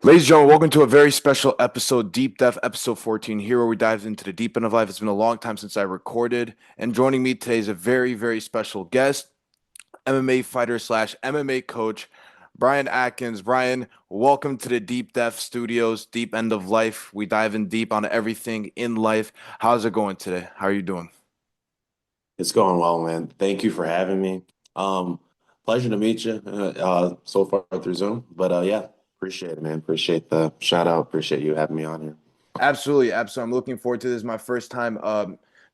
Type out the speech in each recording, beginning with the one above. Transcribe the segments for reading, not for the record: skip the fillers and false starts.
Ladies and gentlemen, welcome to a very special episode, Deep Dive episode 14, here where we dive into the deep end of life. It's been a long time since I recorded, and joining me today is a very, very special guest, MMA fighter slash MMA coach, Brian Akins. Brian, welcome to the Deep Depth Studios, deep end of life. We dive in deep on everything in life. How's it going today? How are you doing? It's going well, man. Thank you for having me. Um, Pleasure to meet you so far through Zoom. But yeah, appreciate it, man. Appreciate the shout out. Appreciate you having me on here. Absolutely, absolutely. I'm looking forward to this. My first time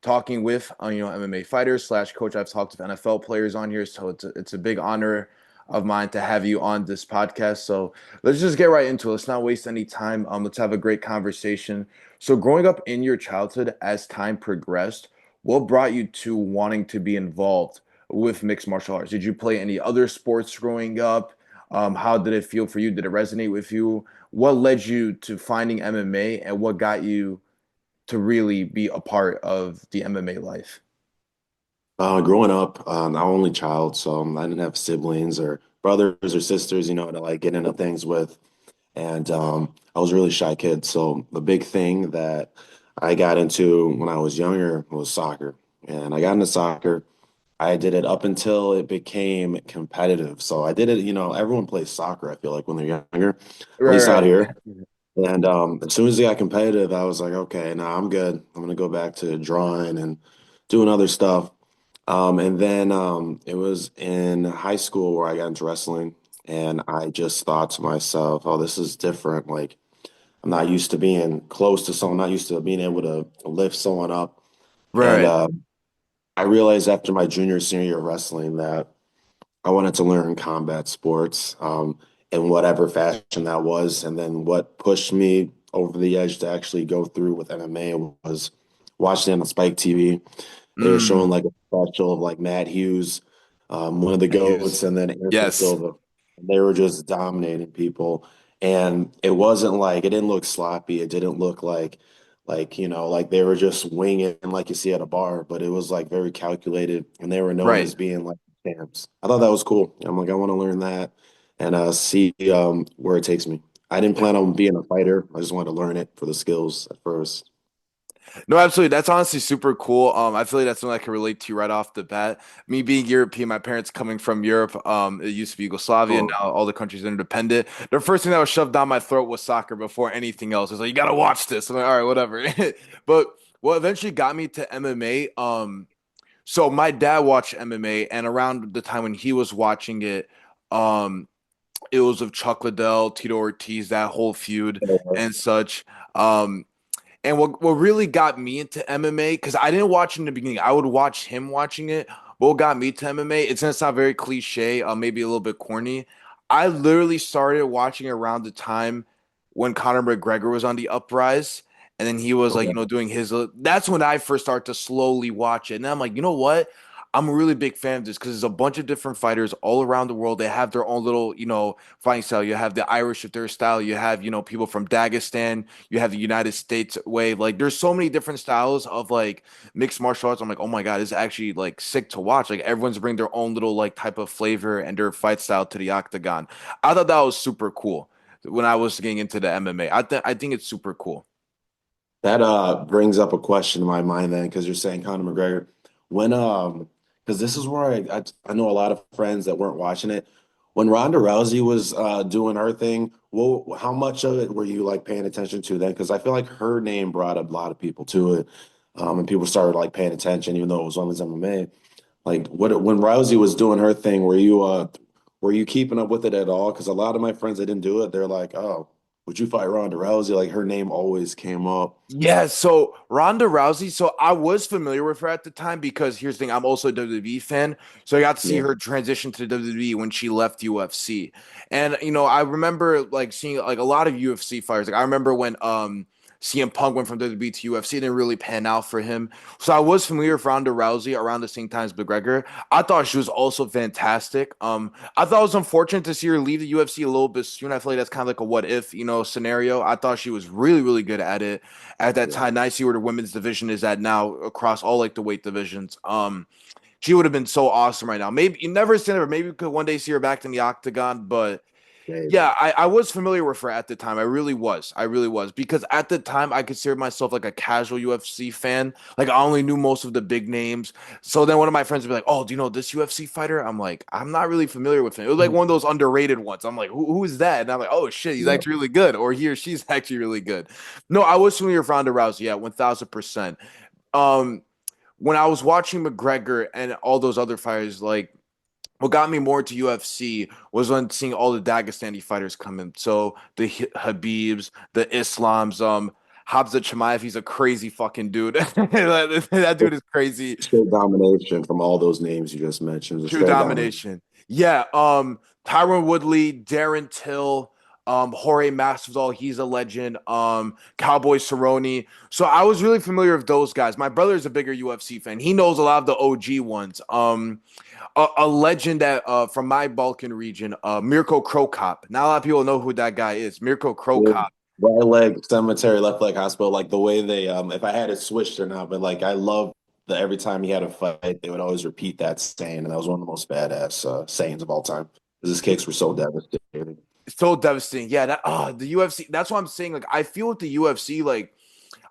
talking with MMA fighters slash coach. I've talked with NFL players on here, so it's a big honor of mine to have you on this podcast. So let's just get right into it. Let's not waste any time. Let's have a great conversation. So growing up in your childhood, as time progressed, what brought you to wanting to be involved with mixed martial arts? Did you play any other sports growing up? How did it feel for you? Did it resonate with you? What led you to finding MMA and what got you to really be a part of the MMA life? Growing up, I'm only child, so I didn't have siblings or brothers or sisters, to like get into things with. And I was a really shy kid. So the big thing that I got into when I was younger was soccer. And I got into soccer. I did it up until it became competitive. So I did it, everyone plays soccer, I feel like when they're younger, at least out Right, here. right. And as soon as it got competitive, I was like, okay, now I'm good. I'm gonna go back to drawing and doing other stuff. And then it was in high school where I got into wrestling, and I just thought to myself, oh, this is different. Like I'm not used to being close to someone, not used to being able to lift someone up. And Right. I realized after my junior senior year of wrestling that I wanted to learn combat sports in whatever fashion that was. And then what pushed me over the edge to actually go through with MMA was watching it on Spike TV. They were showing Mm, like a special of like Matt Hughes, one of the and he GOATs, was, and then Anderson yes. Silva. They were just dominating people. And it wasn't like, it didn't look sloppy. It didn't look like they were just winging like you see at a bar, but it was like very calculated. And they were known Right. as being like champs. I thought that was cool. I'm like, I want to learn that and see where it takes me. I didn't plan on being a fighter. I just wanted to learn it for the skills at first. No, absolutely. That's honestly super cool. I feel like that's something I can relate to right off the bat. Me being European, my parents coming from Europe, it used to be Yugoslavia. Oh, Now all the countries are independent. The first thing that was shoved down my throat was soccer before anything else. It's like, you got to watch this. I'm like, all right, whatever. But what eventually got me to MMA, so my dad watched MMA, and around the time when he was watching it, um, it was of Chuck Liddell, Tito Ortiz, that whole feud and such. Um, and what really got me into MMA, because I didn't watch in the beginning, I would watch him watching it. But what got me to MMA, it's gonna sound very cliche, maybe a little bit corny. I literally started watching around the time when Conor McGregor was on the uprise, and then he was like, okay. doing his. That's when I first started to slowly watch it, and I'm like, you know what? I'm a really big fan of this because there's a bunch of different fighters all around the world. They have their own little, fighting style. You have the Irish with their style. You have, people from Dagestan. You have the United States way. Like, there's so many different styles of like mixed martial arts. I'm like, oh my god, it's actually like sick to watch. Like, everyone's bring their own little like type of flavor and their fight style to the octagon. I thought that was super cool when I was getting into the MMA. I think it's super cool. That brings up a question in my mind then, because you're saying Conor McGregor. When because this is where I know a lot of friends that weren't watching it. When Ronda Rousey was doing her thing, well, how much of it were you like paying attention to then? Because I feel like her name brought a lot of people to it, and people started like paying attention, even though it was women's MMA. Like what when Rousey was doing her thing, were you keeping up with it at all? Because a lot of my friends that didn't do it, they're like, oh, would you fight Ronda Rousey? Like her name always came up. Yeah, so Ronda Rousey, so I was familiar with her at the time because here's the thing, I'm also a WWE fan. So I got to see Yeah. her transition to WWE when she left UFC. And I remember like seeing like a lot of UFC fighters. Like I remember when CM Punk went from WWE to UFC, it didn't really pan out for him. So I was familiar with Ronda Rousey around the same time as McGregor. I thought she was also fantastic. I thought it was unfortunate to see her leave the UFC a little bit soon. I feel like that's kind of like a what if, scenario. I thought she was really, really good at it at that Yeah. time. Now I see where the women's division is at now across all like the weight divisions. She would have been so awesome right now. Maybe you never seen her. Maybe we could one day see her back in the octagon, but Yeah, I was familiar with her at the time. I really was. I really was. Because at the time I considered myself like a casual UFC fan. Like I only knew most of the big names. So then one of my friends would be like, "Oh, do you know this UFC fighter?" I'm like, "I'm not really familiar with him." It was like one of those underrated ones. I'm like, who is that?" And I'm like, "Oh shit, he's Yeah. actually really good." Or he or she's actually really good. No, I was familiar with Ronda Rousey, yeah, 1000%. Um, when I was watching McGregor and all those other fighters, like what got me more into UFC was when seeing all the Dagestani fighters come in. So the Habibs, the Islams, Hamza Chimaev, he's a crazy fucking dude. That dude is crazy. Straight domination from all those names you just mentioned. Pure Straight domination. domination. Yeah, Tyron Woodley, Darren Till, Jorge Masvidal, he's a legend. Cowboy Cerrone. So I was really familiar with those guys. My brother is a bigger UFC fan. He knows a lot of the OG ones. A legend that from my Balkan region, Mirko Krokop. Not a lot of people know who that guy is. Mirko Krokop. Right leg cemetery, left leg hospital. Like the way they, if I had it switched or not, but like I love that every time he had a fight, they would always repeat that saying, and that was one of the most badass sayings of all time. Because his kicks were so devastating. It's so devastating. Yeah, that the UFC. That's what I'm saying. Like I feel with the UFC, like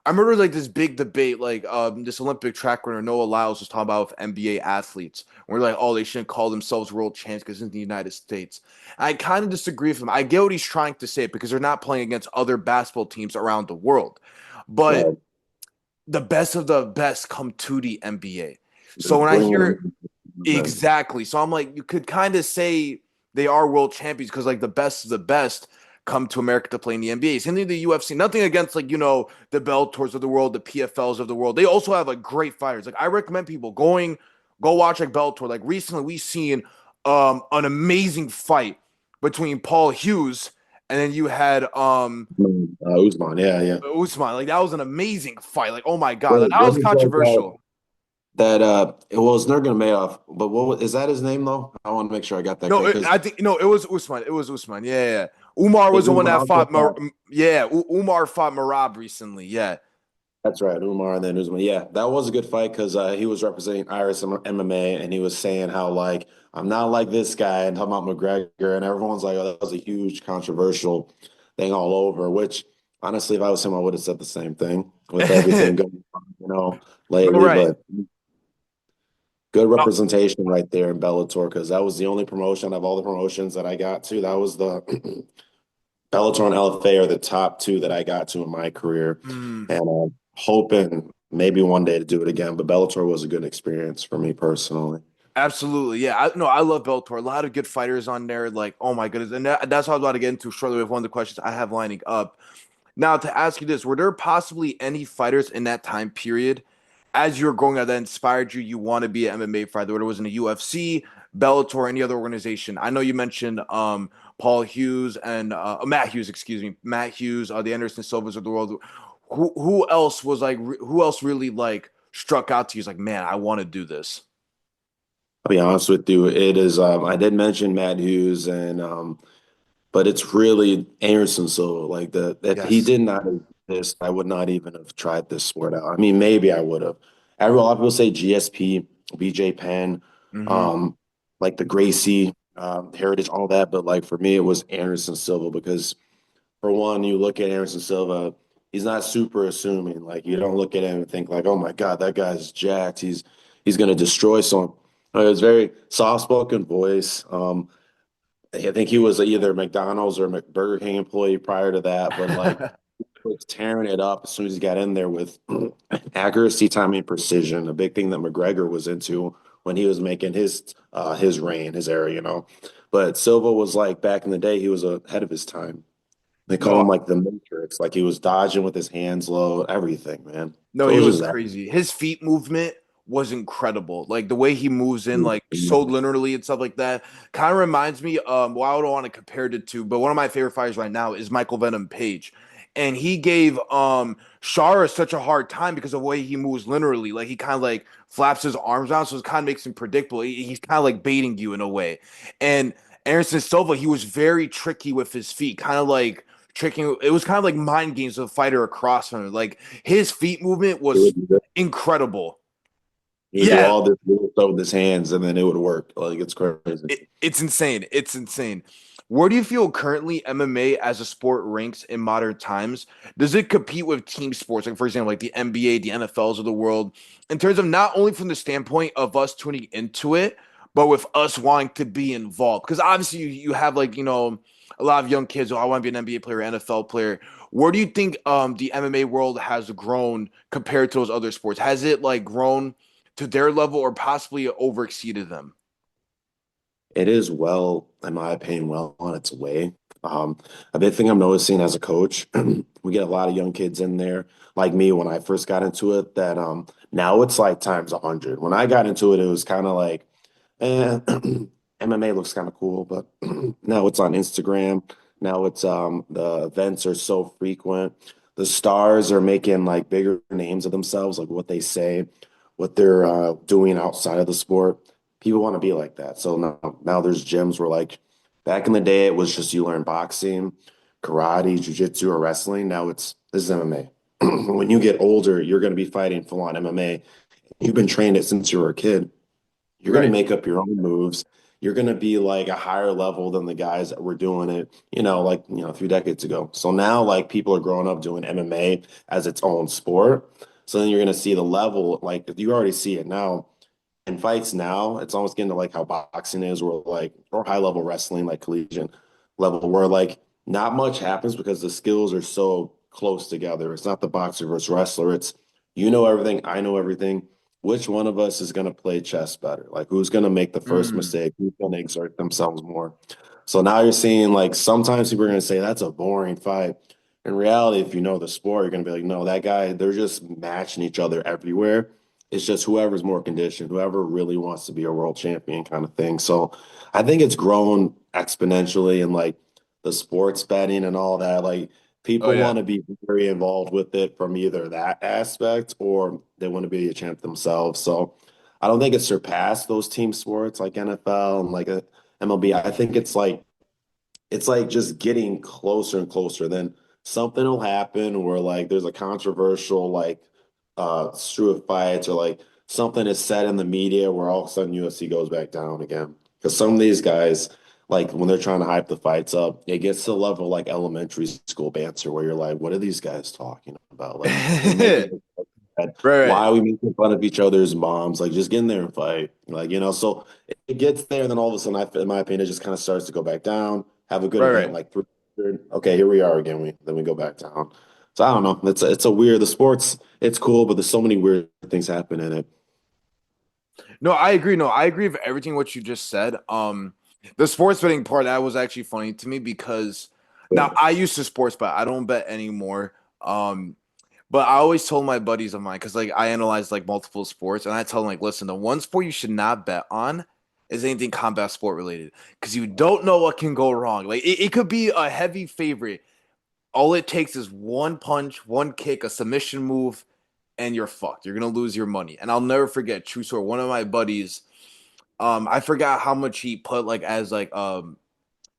I remember like this big debate, like this Olympic track runner Noah Lyles was talking about with NBA athletes. We're like, oh, they shouldn't call themselves world champs because it's in the United States. I kind of disagree with him. I get what he's trying to say because they're not playing against other basketball teams around the world, but Right. the best of the best come to the NBA. They're So when I bringing hear them. exactly. So I'm like, you could kind of say they are world champions because like the best of the best come to America to play in the NBA. Same thing the UFC. Nothing against like, the Bellators of the world, the PFLs of the world. They also have like great fighters. Like I recommend people go watch like Bellator. Like recently we seen an amazing fight between Paul Hughes and then you had Usman, yeah, yeah. Usman. Like that was an amazing fight. Like, oh my God. Like, Wait, that what was was that controversial. it was Nurmagomedov, but is that his name though? I want to make sure I got that No, correct because I think no, it was Usman. It was Usman. Yeah, yeah. Umar was the one Usman that also fought. fought. Yeah, Umar fought Marab recently. Yeah, That's right, Umar and then Usman. Yeah, that was a good fight because he was representing Irish MMA and he was saying how like I'm not like this guy and talking about McGregor and everyone's like, oh, that was a huge controversial thing all over. Which honestly, if I was him, I would have said the same thing with everything going on, no, lately. right. But good Oh, representation right there in Bellator because that was the only promotion of all the promotions that I got to. That was the Bellator and LFA are the top two that I got to in my career, mm, and hoping maybe one day to do it again. But Bellator was a good experience for me personally. absolutely. Yeah, no, I love Bellator. A lot of good fighters on there. Like, oh my goodness, and that's what I was about to get into shortly with one of the questions I have lining up. Now, to ask you this, were there possibly any fighters in that time period as you were growing up that inspired you? You want to be an MMA fighter, whether it was in the UFC, Bellator, or any other organization? I know you mentioned Paul Hughes and Matt Hughes, excuse me, Matt Hughes, the Anderson Silvas of the world. Who else was like? Who else really like struck out to you? As like, man, I want to do this. I'll be honest with you, it is. I did mention Matt Hughes, and but it's really Anderson Silva. Like the if he Yes. did not exist, I would not even have tried this sport out. I mean, maybe I would have. A lot of people say GSP, BJ Penn, Mm-hmm. um, like the Gracie, Heritage, all that. But like for me, it was Anderson Silva because for one, you look at Anderson Silva, he's not super assuming. Like you don't look at him and think like, oh my God, that guy's jacked. He's gonna destroy someone. It was very soft-spoken voice. I think he was either McDonald's or Burger King employee prior to that, but like was tearing it up as soon as he got in there with accuracy, timing, precision. A big thing that McGregor was into when he was making his reign, his era, But Silva was like back in the day, he was ahead of his time. They call No, him like the Matrix, like he was dodging with his hands low, everything, man. no, So it he was was just that. crazy. His feet movement was incredible. Like the way he moves in, like so literally and stuff like that. Kind of reminds me, well, I don't want to compare it to, but one of my favorite fighters right now is Michael Venom Page. And he gave Shara such a hard time because of the way he moves linearly. Like he kind of like flaps his arms out, so it kind of makes him predictable. He's kind of like baiting you in a way. And Anderson Silva, he was very tricky with his feet, kind of like tricking. It was kind of like mind games with a fighter across from him. Like his feet movement was incredible. He would do Yeah, all this weird stuff with his hands, and then it would work. Like it's crazy. it's insane. It's insane. Where do you feel currently MMA as a sport ranks in modern times? Does it compete with team sports, like for example, like the NBA, the NFLs of the world, in terms of not only from the standpoint of us tuning into it, but with us wanting to be involved? Because obviously you have like a lot of young kids. Oh, I want to be an NBA player, NFL player. Where do you think the MMA world has grown compared to those other sports? Has it like grown to their level or possibly over exceeded them? It is well, in my opinion, well on its way. Um, a big thing I'm noticing as a coach, we get a lot of young kids in there, like me when I first got into it, that now it's like times 100. When I got into it, it was kind of like, eh, MMA looks kind of cool, but now it's on Instagram. Now it's the events are so frequent. The stars are making like bigger names of themselves, like what they say, what they're doing outside of the sport. People want to be like that. So now there's gyms where like back in the day it was just you learn boxing, karate, jujitsu, or wrestling. Now this is MMA. When you get older, you're going to be fighting full on MMA. You've been trained it since you were a kid. You're going to Right. make up your own moves. You're going to be like a higher level than the guys that were doing it, like, a few decades ago. So now, like, people are growing up doing MMA as its own sport. So then you're going to see the level, like, you already see it now in fights now. It's almost getting to like how boxing is, or high level wrestling, like collegiate level, where like not much happens because the skills are so close together. It's not the boxer versus wrestler. It's you know everything, I know everything. Which one of us is going to play chess better? Like who's going to make the first Mm. mistake? Who's going to exert themselves more? So now you're seeing like sometimes people are going to say that's a boring fight. In reality, if you know the sport, you're going to be like, no, that guy, they're just matching each other everywhere. It's just whoever's more conditioned, whoever really wants to be a world champion kind of thing. So I think it's grown exponentially and like the sports betting and all that. Like Oh people yeah. want to be very involved with it from either that aspect or they want to be a champ themselves. So I don't think it's surpassed those team sports like NFL and like a MLB. I think it's like just getting closer and closer. Then something will happen where like there's a controversial like strew of fights or like something is said in the media where all of a sudden UFC goes back down again. Because some of these guys, like when they're trying to hype the fights up, it gets to the level like elementary school banter where you're like, what are these guys talking about? Like you're making Right, it bad. right. Why are we making fun of each other's moms? Like just get in there and fight. Like, so it gets there, and then all of a sudden, in my opinion, it just kind of starts to go back down. Have a good Right, event right. like 300. Okay, here we are again. Then we go back down. So I don't know. It's a weird. The sports, it's cool, but there's so many weird things happen in it. No, I agree. No, I agree with everything what you just said. The sports betting part that was actually funny to me because now Yeah. I used to sports bet. I don't bet anymore. Um, but I always told my buddies of mine because like I analyzed like multiple sports and I tell them like, listen, the one sport you should not bet on is anything combat sport related because you don't know what can go wrong. Like it could be a heavy favorite. All it takes is one punch, one kick, a submission move, and you're fucked. You're gonna lose your money. And I'll never forget, true story. One of my buddies, I forgot how much he put like as like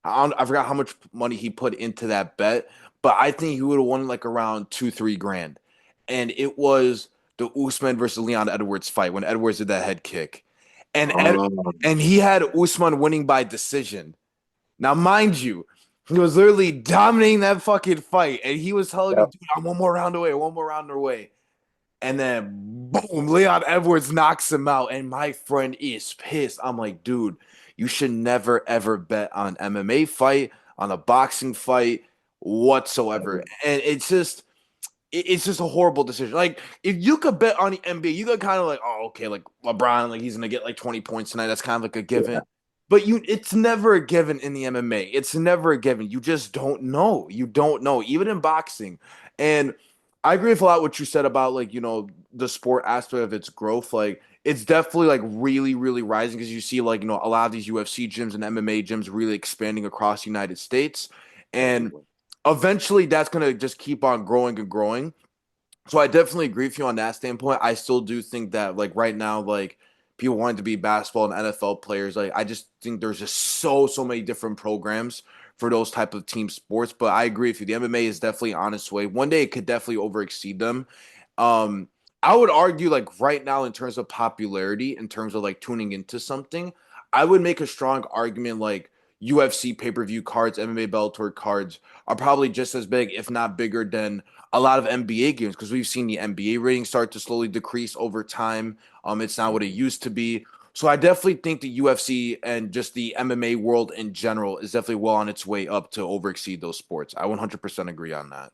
I forgot how much money he put into that bet, but I think he would have won like around 2-3 grand. And it was the Usman versus Leon Edwards fight when Edwards did that head kick. And and he had Usman winning by decision. Now, mind you, he was literally dominating that fucking fight, and he was telling me, Yeah. "Dude, I'm one more round away, one more round away." And then boom, Leon Edwards knocks him out, and my friend is pissed. I'm like, dude, you should never ever bet on MMA fight, on a boxing fight whatsoever. And it's just a horrible decision. Like if you could bet on the NBA, you could kind of like, oh, okay, like LeBron, like he's gonna get like 20 points tonight. That's kind of like a Yeah. given. But it's never a given in the MMA. It's never a given. You just don't know. You don't know, even in boxing. And I agree with a lot what you said about like, the sport aspect of its growth. Like it's definitely like really, really rising because you see like, a lot of these UFC gyms and MMA gyms really expanding across the United States. And Definitely. eventually that's going to just keep on growing and growing. So I definitely agree with you on that standpoint. I still do think that like right now, like people wanting to be basketball and NFL players, like I just think there's just so many different programs for those type of team sports. But I agree with you. The MMA is definitely on its way. One day it could definitely overexceed them. Um, I would argue like right now in terms of popularity, in terms of like tuning into something, I would make a strong argument like UFC pay-per-view cards, MMA Bellator cards are probably just as big, if not bigger than a lot of NBA games because we've seen the NBA ratings start to slowly decrease over time. It's not what it used to be. So I definitely think the UFC and just the MMA world in general is definitely well on its way up to overexceed those sports. I 100% agree on that.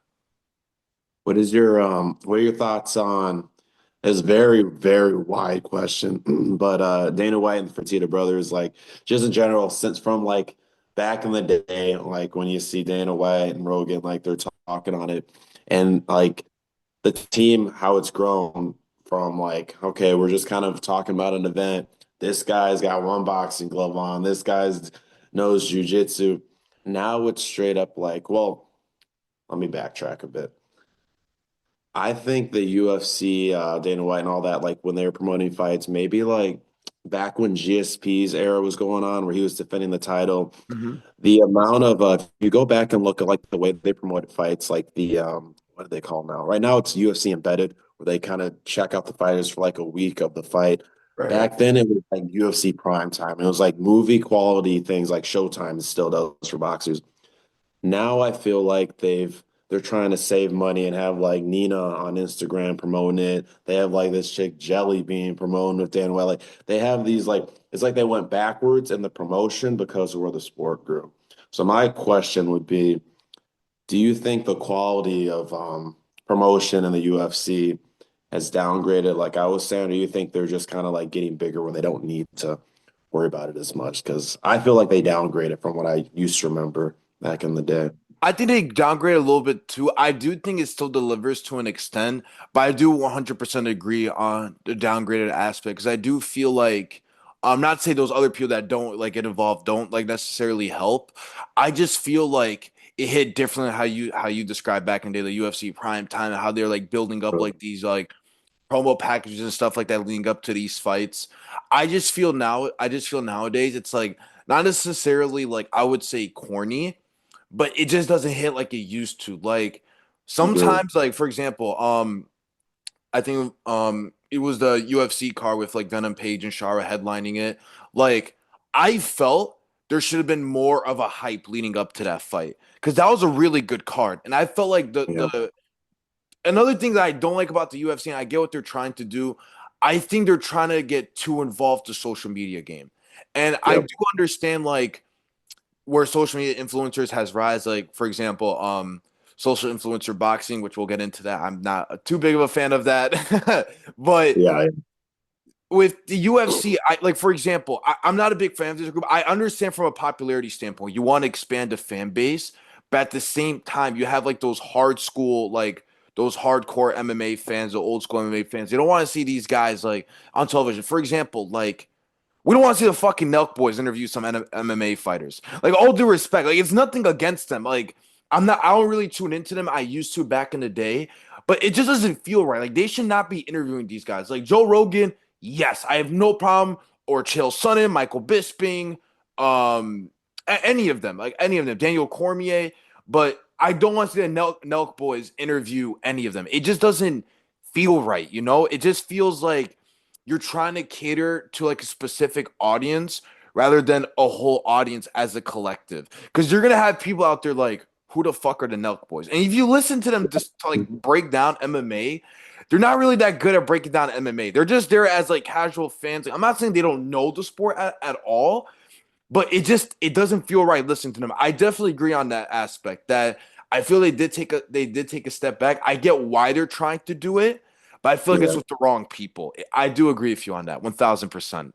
What are your thoughts on this very, very wide question, but Dana White and the Fertitta brothers, like just in general, since from like back in the day, like when you see Dana White and Rogan, like they're talking on it, and like the team, how it's grown from like, okay, we're just kind of talking about an event. This guy's got one boxing glove on, this guy's knows jujitsu. Now it's straight up like, well, let me backtrack a bit. I think the UFC, Dana White and all that, like when they were promoting fights, maybe like back when GSP's era was going on, where he was defending the title, Hmm. the amount of if you go back and look at like the way they promoted fights, like the what do they call now? Right now it's UFC embedded, where they kind of check out the fighters for like a week of the fight. Right, right. Back then it was like UFC prime time. It was like movie quality things like Showtime still does for boxers. Now I feel like they're trying to save money and have like Nina on Instagram promoting it. They have like this chick Jelly being promoting with Dan White. Like they have these like it's like they went backwards in the promotion because of where the sport grew. So my question would be, do you think the quality of promotion in the UFC has downgraded like I was saying, or do you think they're just kind of like getting bigger where they don't need to worry about it as much? Because I feel like they downgraded from what I used to remember back in the day. I think they downgrade a little bit too. I do think it still delivers to an extent, but I do 100% agree on the downgraded aspect because I do feel like I'm not saying those other people that don't like get involved don't like necessarily help. I just feel like it hit differently how you described back in the day the UFC prime time and how they're like building up like these like promo packages and stuff like that leading up to these fights. I just feel nowadays it's like not necessarily like I would say corny, but it just doesn't hit like it used to. Like Agree. sometimes, like for example, I think it was the UFC card with like Venom Page and Shara headlining it. Like I felt there should have been more of a hype leading up to that fight because that was a really good card, and I felt like the Yeah. the another thing that I don't like about the UFC, and I get what they're trying to do. I think they're trying to get too involved the social media game, and I do Yep. understand like where social media influencers has rise, like for example, social influencer boxing, which we'll get into that. I'm not too big of a fan of that, but Yeah. with the UFC, I like for example, I'm not a big fan of this group. I understand from a popularity standpoint, you want to expand the fan base, but at the same time, you have like those hard school, like those hardcore MMA fans, the old school MMA fans. They don't want to see these guys like on television. For example, like we don't want to see the fucking Nelk boys interview some MMA fighters. Like all due respect, like it's nothing against them. Like I don't really tune into them. I used to back in the day, but it just doesn't feel right. Like they should not be interviewing these guys. Like Joe Rogan, yes, I have no problem. Or Chael Sonnen, Michael Bisping, any of them, like any of them, Daniel Cormier. But I don't want to see the Nelk boys interview any of them. It just doesn't feel right. It just feels like you're trying to cater to like a specific audience rather than a whole audience as a collective. Because you're gonna have people out there like, who the fuck are the Nelk boys? And if you listen to them just to, like break down MMA, they're not really that good at breaking down MMA. They're just there as like casual fans. Like, I'm not saying they don't know the sport at all, but it doesn't feel right listening to them. I definitely agree on that aspect that I feel they did take a step back. I get why they're trying to do it, but I feel like it's Yeah. with the wrong people. I do agree with you on that 1000%.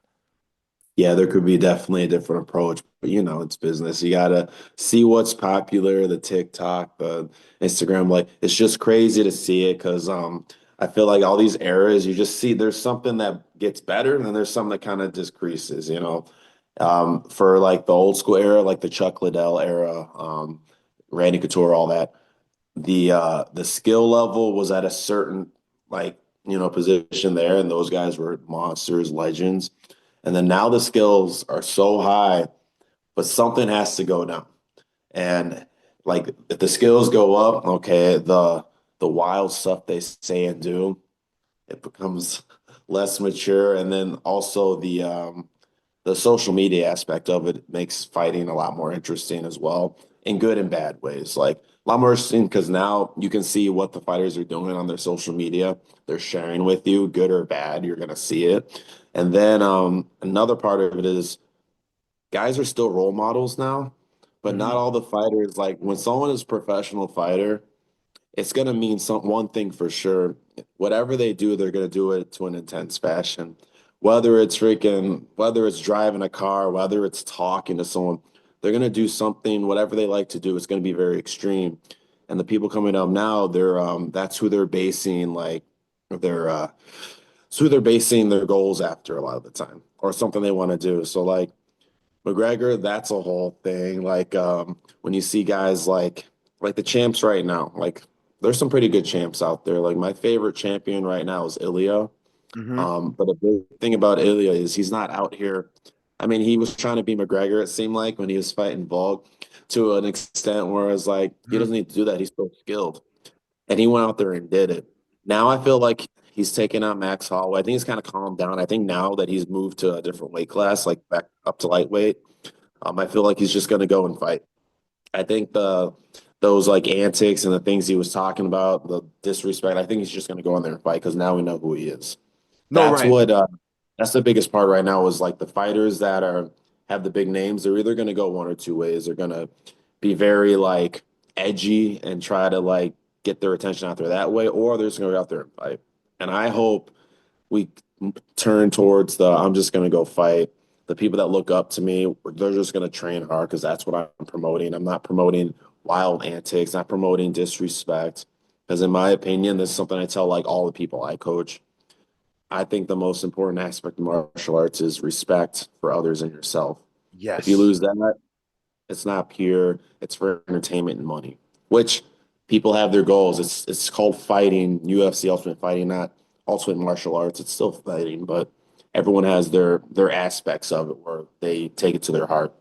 Yeah, there could be definitely a different approach, but it's business. You gotta see what's popular, the TikTok, the Instagram. Like it's just crazy to see it because I feel like all these eras, you just see there's something that gets better and then there's something that kind of decreases. For like the old school era, like the Chuck Liddell era, Randy Couture, all that, the skill level was at a certain like position there, and those guys were monsters, legends. And then now the skills are so high, but something has to go down. And like if the skills go up, okay, the wild stuff they say and do, it becomes less mature, and then also the social media aspect of it makes fighting a lot more interesting as well, in good and bad ways. Like a lot more interesting because now you can see what the fighters are doing on their social media. They're sharing with you, good or bad, you're gonna see it. And then another part of it is guys are still role models now, but not Hmm. all the fighters, like when someone is a professional fighter, it's gonna mean one thing for sure. Whatever they do, they're gonna do it to an intense fashion. Whether it's driving a car, whether it's talking to someone, they're gonna do something, whatever they like to do, it's gonna be very extreme. And the people coming up now, that's who they're basing their it's who they're basing their goals after a lot of the time, or something they want to do. So like McGregor, that's a whole thing. Like when you see guys like the champs right now, like there's some pretty good champs out there. Like my favorite champion right now is Ilya. Hmm. But a big thing about Ilya is he's not out here. I mean, he was trying to be McGregor, it seemed like, when he was fighting Volk to an extent where it's like he Hmm. doesn't need to do that. He's so skilled. And he went out there and did it. Now I feel like he's taken out Max Holloway. I think he's kind of calmed down. I think now that he's moved to a different weight class, like back up to lightweight, I feel like he's just going to go and fight. I think those like antics and the things he was talking about, the disrespect, I think he's just going to go in there and fight because now we know who he is. No, That's right. what that's the biggest part right now is like the fighters that are have the big names, they're either going to go one or two ways. They're going to be very like edgy and try to like get their attention out there that way, or they're just going to go out there and fight. And I hope we turn towards the I'm just going to go fight. The people that look up to me, they're just going to train hard because that's what I'm promoting. I'm not promoting wild antics, not promoting disrespect. Because in my opinion, this is something I tell like all the people I coach. I think the most important aspect of martial arts is respect for others and yourself. If you Yes. lose that, it's not pure, it's for entertainment and money, which people have their goals. It's called fighting, UFC Ultimate Fighting, not Ultimate Martial Arts. It's still fighting, but everyone has their aspects of it where they take it to their heart.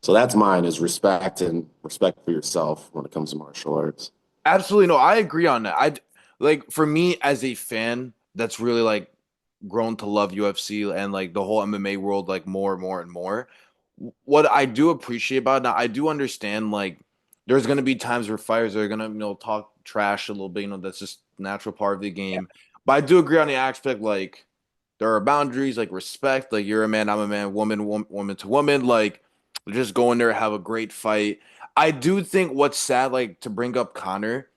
So that's mine is respect and respect for yourself when it comes to martial arts. Absolutely. No, I agree on that. I like for me as a fan that's really like grown to love UFC and like the whole MMA world like more and more and more. What I do appreciate about it now, I do understand like there's gonna be times where fighters are gonna talk trash a little bit, that's just natural part of the game. But I do agree on the aspect like there are boundaries like respect, like you're a man, I'm a man, woman to woman, like just go in there, have a great fight. I do think what's sad, like to bring up Connor,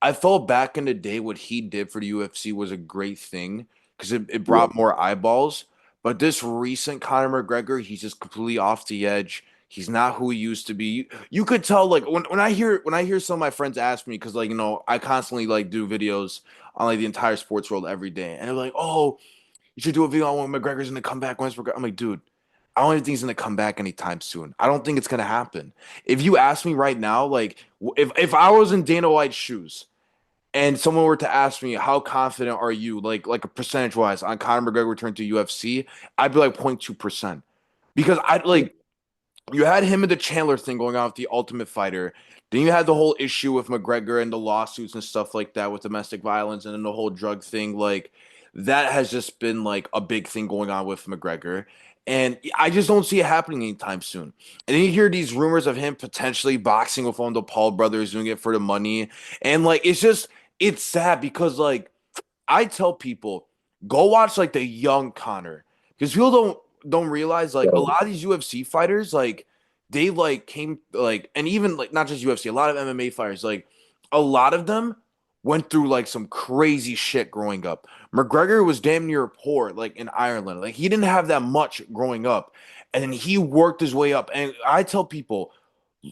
I felt back in the day what he did for the UFC was a great thing because it Yeah. brought more eyeballs. But this recent Conor McGregor, he's just completely off the edge. He's not who he used to be. You could tell like when I hear some of my friends ask me because like I constantly like do videos on like the entire sports world every day, and they're like, "Oh, you should do a video on when McGregor's gonna come back." I'm like, dude, I don't even think he's gonna come back anytime soon. I don't think it's gonna happen. If you ask me right now, like if I was in Dana White's shoes and someone were to ask me how confident are you, like a percentage wise, on Conor McGregor return to UFC, I'd be like 0.2%. Because I like you had him and the Chandler thing going on with the Ultimate Fighter. Then you had the whole issue with McGregor and the lawsuits and stuff like that with domestic violence and then the whole drug thing. Like that has just been like a big thing going on with McGregor. And I just don't see it happening anytime soon. And then you hear these rumors of him potentially boxing with one of the Paul brothers, doing it for the money. And like it's sad because like I tell people go watch like the young Connor because people don't realize like a So, lot of these UFC fighters like they like came like and even like not just UFC, a lot of MMA fighters like a lot of them went through like some crazy shit growing up. McGregor was damn near poor like in Ireland. Like he didn't have that much growing up. And then he worked his way up. And I tell people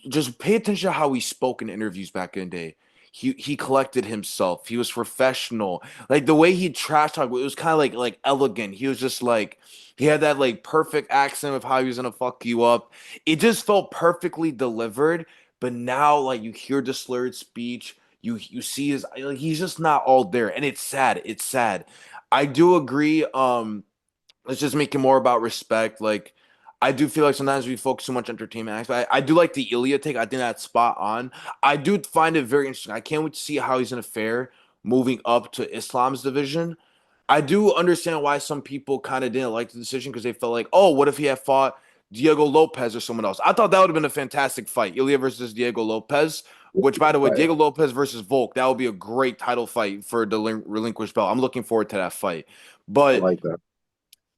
just pay attention to how he spoke in interviews back in the day. He collected himself. He was professional. Like the way he trash talked, it was kind of like elegant. He was just like he had that like perfect accent of how he was gonna fuck you up. It just felt perfectly delivered. But now like you hear the slurred speech, you see his like he's just not all there, and it's sad. It's sad. I do agree. Let's just make it more about respect. Like, I do feel like sometimes we focus too much on entertainment aspect. I do like the Ilya take. I think that's spot on. I do find it very interesting. I can't wait to see how he's gonna fare moving up to Islam's division. I do understand why some people kind of didn't like the decision because they felt like, oh, what if he had fought Diego Lopez or someone else? I thought that would have been a fantastic fight, Ilya versus Diego Lopez. Which, by the way, Right. Diego Lopez versus Volk, that would be a great title fight for the relinquished belt. I'm looking forward to that fight. I But like that.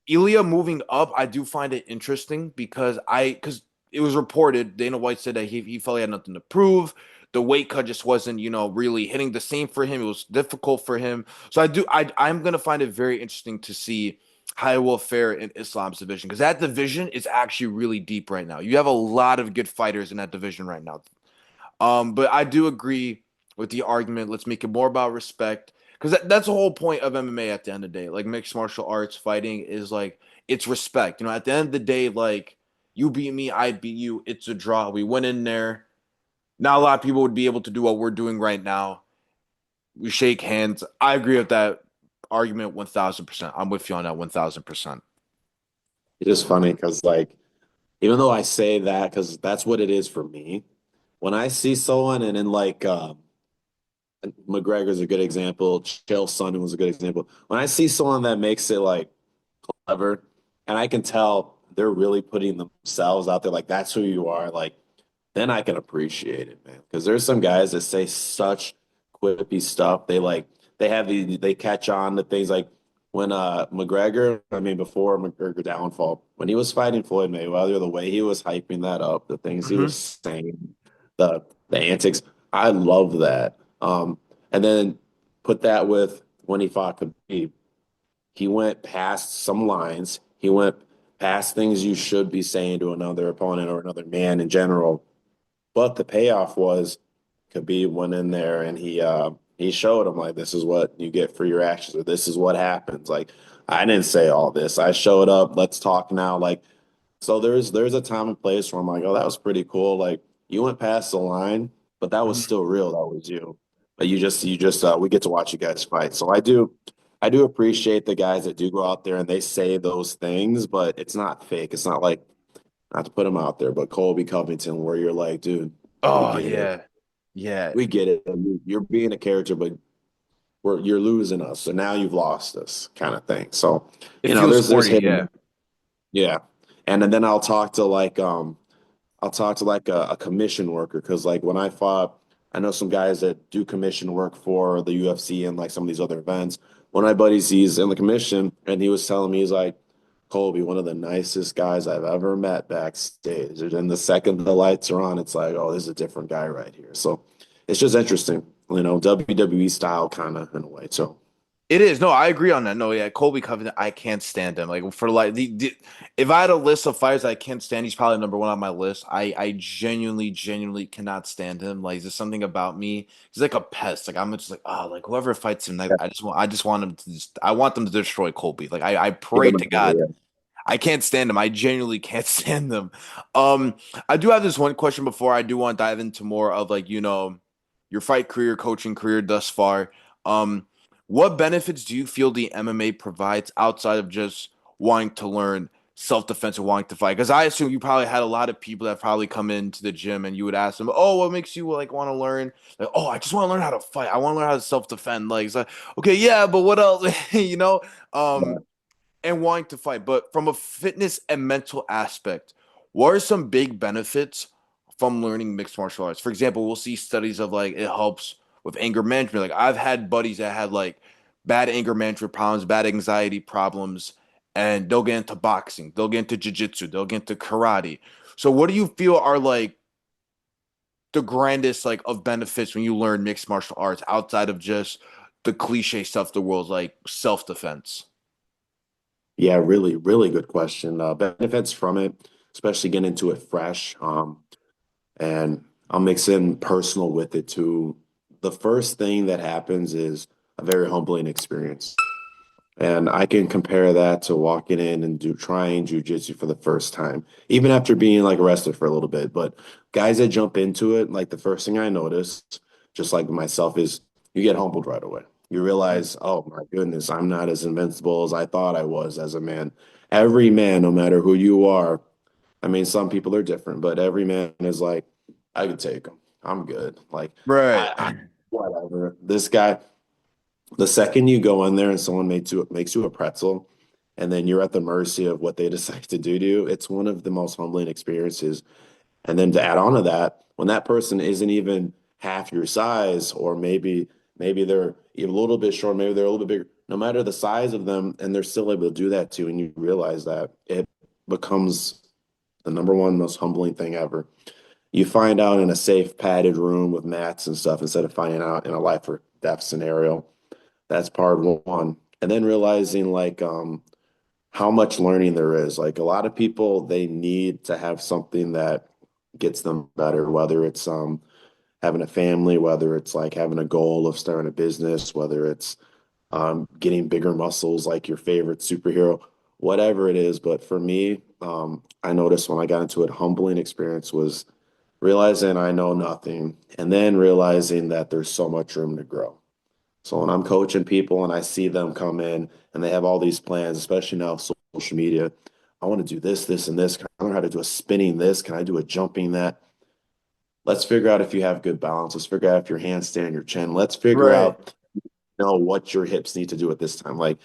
Ilya moving up, I do find it interesting because it was reported Dana White said that he felt he had nothing to prove. The weight cut just wasn't, really hitting the same for him. It was difficult for him. So I'm gonna find it very interesting to see how it will fare in Islam's division because that division is actually really deep right now. You have a lot of good fighters in that division right now. But I do agree with the argument. Let's make it more about respect because that's the whole point of MMA at the end of the day. Like mixed martial arts fighting is like it's respect. At the end of the day, like you beat me, I beat you. It's a draw. We went in there. Not a lot of people would be able to do what we're doing right now. We shake hands. I agree with that argument 1000%. I'm with you on that 1000%. It's just funny because like even though I say that because that's what it is for me, when I see someone and then like McGregor's a good example, Chael Sonnen was a good example. When I see someone that makes it like clever, and I can tell they're really putting themselves out there, like that's who you are, like then I can appreciate it, man. Because there's some guys that say such quippy stuff. They catch on to things like when McGregor, I mean before McGregor downfall, when he was fighting Floyd Mayweather, the way he was hyping that up, the things he was Hmm. saying, the antics, I love that. And then put that with when he fought Khabib, he went past some lines. He went past things you should be saying to another opponent or another man in general, but the payoff was Khabib went in there and he showed him like this is what you get for your actions or this is what happens. Like I didn't say all this. I showed up. Let's talk now. Like so there's a time and place where I'm like, oh, that was pretty cool. Like you went past the line, but that was still real. That was you. But you just we get to watch you guys fight. So I do appreciate the guys that do go out there and they say those things, but it's not fake. It's not like not to put them out there, but Colby Covington, where you're like, dude, we Oh get it. yeah, yeah. We get it. You're being a character, but you're losing us. So now you've lost us, kind of thing. So, It feels there's sporty. hit Yeah. yeah. And then I'll talk to like a commission worker because like when I fought, I know some guys that do commission work for the UFC and like some of these other events. One of my buddies, he's in the commission, and he was telling me he's like, Colby, one of the nicest guys I've ever met backstage. And then the second the lights are on, it's like, oh, this is a different guy right here. So it's just interesting, WWE style kind of in a way. So It is. No, I agree on that. No, yeah, Colby Covington, I can't stand him. Like for like if I had a list of fighters I can't stand, he's probably number one on my list. I genuinely cannot stand him. Like there's something about me. He's like a pest. Like I'm just like, oh, like whoever fights him, like yeah, I just want him to I want them to destroy Colby. Like I get pray them to out of God. here. I can't stand them. I genuinely can't stand them. Um, I do have this one question before I do want to dive into more of like, your fight career, coaching career thus far. What benefits do you feel the MMA provides outside of just wanting to learn self-defense and wanting to fight? Because I assume you probably had a lot of people that probably come into the gym and you would ask them, "Oh, what makes you like want to learn?" Like, "Oh, I just want to learn how to fight. I want to learn how to self-defend." Like, it's like, okay, yeah, but what else? You know? Yeah. Um, and wanting to fight. But from a fitness and mental aspect, what are some big benefits from learning mixed martial arts? For example, we'll see studies of like it helps with anger management. Like I've had buddies that had like bad anger management problems, bad anxiety problems, and they'll get into boxing, they'll get into jiu-jitsu, they'll get into karate. So what do you feel are like the grandest like of benefits when you learn mixed martial arts outside of just the cliche stuff the world's like self-defense? Yeah, really, really good question. Benefits from it, especially getting into it fresh. And I'll mix in personal with it too. The first thing that happens is a very humbling experience. And I can compare that to walking in and trying jujitsu for the first time, even after being like arrested for a little bit. But guys that jump into it, like the first thing I notice, just like myself, is you get humbled right away. You realize, oh my goodness, I'm not as invincible as I thought I was as a man. Every man, no matter who you are, I mean, some people are different, but every man is like, I can take him. I'm good. Like Right. I whatever. This guy. The second you go in there and someone makes you a pretzel, and then you're at the mercy of what they decide to do to you, it's one of the most humbling experiences. And then to add on to that, when that person isn't even half your size, or maybe they're a little bit short, maybe they're a little bit bigger, no matter the size of them, and they're still able to do that too, and you realize that it becomes the number one most humbling thing ever. You find out in a safe padded room with mats and stuff instead of finding out in a life or death scenario. That's part one. And then realizing like how much learning there is. Like a lot of people, they need to have something that gets them better, whether it's having a family, whether it's like having a goal of starting a business, whether it's getting bigger muscles like your favorite superhero, whatever it is. But for me, I noticed when I got into it, humbling experience was realizing I know nothing and then realizing that there's so much room to grow. So when I'm coaching people and I see them come in and they have all these plans, especially now social media, I want to do this, this, and this. Can I learn how to do a spinning this? Can I do a jumping that? Let's figure out if you have good balance. Let's figure out if your handstand, your chin. Let's figure Right. out, what your hips need to do at this time. Like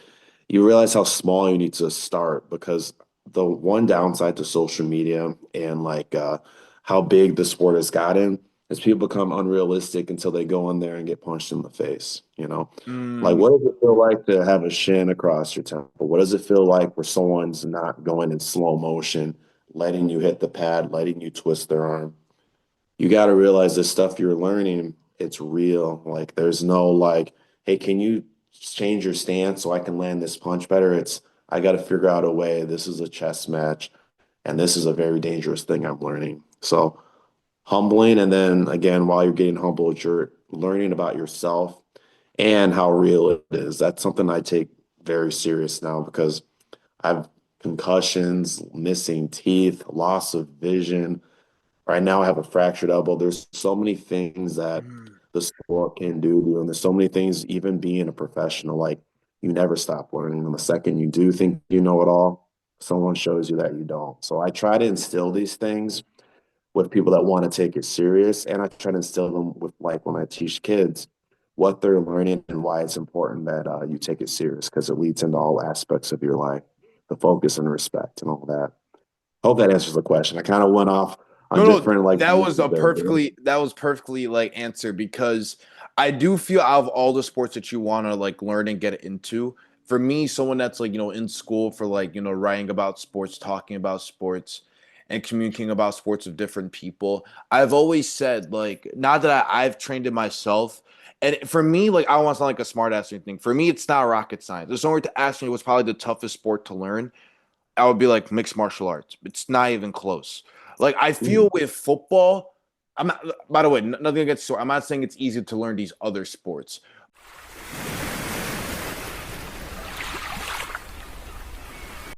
you realize how small you need to start because the one downside to social media and like how big the sport has gotten is people become unrealistic until they go in there and get punched in the face, you know? Like, Mm, what does it feel like to have a shin across your temple? What does it feel like where someone's not going in slow motion, letting you hit the pad, letting you twist their arm? You got to realize this stuff you're learning, it's real. Like, there's no like, hey, can you change your stance so I can land this punch better? It's, I got to figure out a way. This is a chess match, and this is a very dangerous thing I'm learning. So, humbling. And then again, while you're getting humbled, you're learning about yourself and how real it is. That's something I take very serious now because I've concussions, missing teeth, loss of vision. Right now, I have a fractured elbow. There's so many things that mm. the sport can do to you, and there's so many things, even being a professional, like you never stop learning. And the second you do think you know it all, someone shows you that you don't. So I try to instill these things with people that want to take it serious. And I try to instill them with like when I teach kids what they're learning and why it's important that you take it serious because it leads into all aspects of your life, the focus and respect and all that. Hope that answers the question. I kind of went off on No, no, different like that was a there. perfectly like answer because I do feel out of all the sports that you want to like learn and get into, for me, someone that's like, in school for like, writing about sports, talking about sports, and communicating about sports with different people, I've always said, like, not that I've trained it myself. And for me, like, I don't want to sound like a smart ass or anything. For me, it's not rocket science. If someone were to ask me what's probably the toughest sport to learn, I would be like mixed martial arts. It's not even close. Like I feel Mm, with football, I'm not. By the way, nothing against. I'm not saying it's easy to learn these other sports,